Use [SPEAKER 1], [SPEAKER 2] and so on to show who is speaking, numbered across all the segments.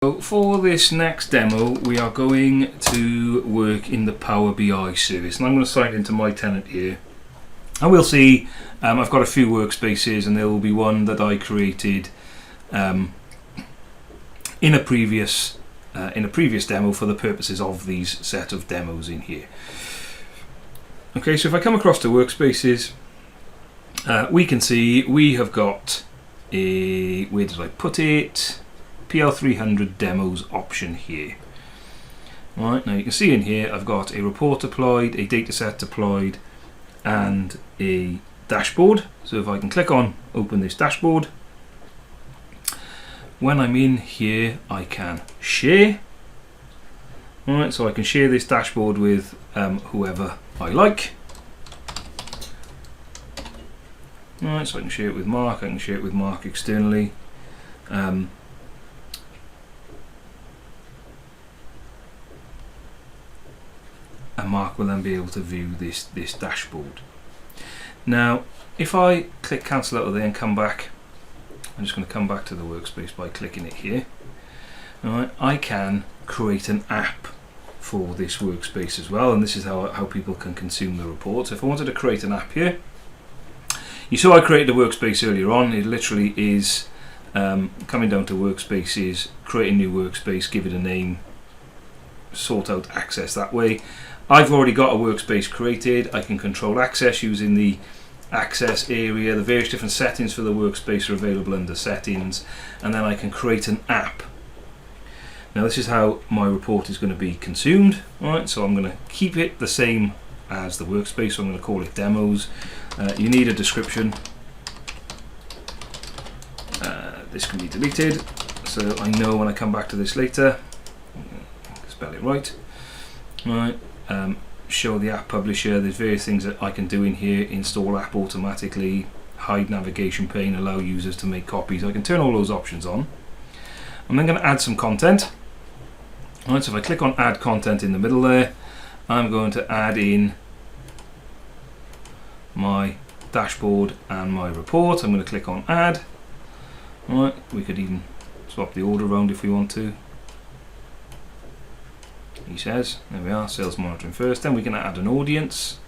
[SPEAKER 1] So for this next demo, we are going to work in the Power BI service, and I'm going to sign into my tenant here. And we'll see, I've got a few workspaces, and there will be one that I created in a previous demo for the purposes of these set of demos in here. Okay, so if I come across to Workspaces, we can see we have got a, where did I put it? PL300 demos option here. Right, now you can see in here I've got a report applied, a dataset applied, and a dashboard. So if I can click on open this dashboard, when I'm in here I can share. Alright, so I can share this dashboard with whoever I like. Alright, so I can share it with Mark, I can share it with Mark externally. And Mark will then be able to view this dashboard. Now, if I click cancel out of there and come back, I'm just going to come back to the workspace by clicking it here. Alright, I can create an app for this workspace as well, and this is how people can consume the reports. If I wanted to create an app here, you saw I created a workspace earlier on. It literally is coming down to Workspaces, create a new workspace, give it a name, sort out access that way. I've already got a workspace created. I can control access using the access area. The various different settings for the workspace are available under settings, and then I can create an app. Now this is how my report is going to be consumed. Alright, so I'm going to keep it the same as the workspace, so I'm going to call it demos. You need a description. This can be deleted, so I know when I come back to this later. Spell it right. Alright. Show the app publisher. There's various things that I can do in here. Install app automatically, hide navigation pane, allow users to make copies. I can turn all those options on. I'm then going to add some content. Alright, so if I click on add content in the middle there, I'm going to add in my dashboard and my report. I'm going to click on add. Alright, we could even swap the order around if we want to. He says, there we are, sales monitoring first, then we can add an audience.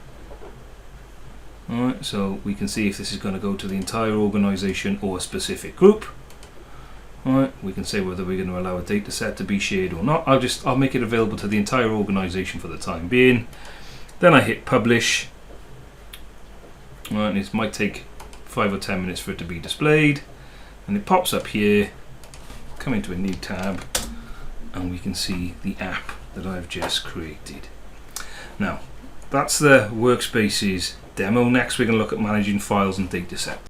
[SPEAKER 1] Alright, so we can see if this is going to go to the entire organization or a specific group. Alright, we can say whether we're going to allow a data set to be shared or not. I'll make it available to the entire organization for the time being. Then I hit publish. Alright, and it might take 5 or 10 minutes for it to be displayed. And it pops up here, come into a new tab, and we can see the app that I've just created. Now, that's the Workspaces demo. Next we're going to look at managing files and data sets.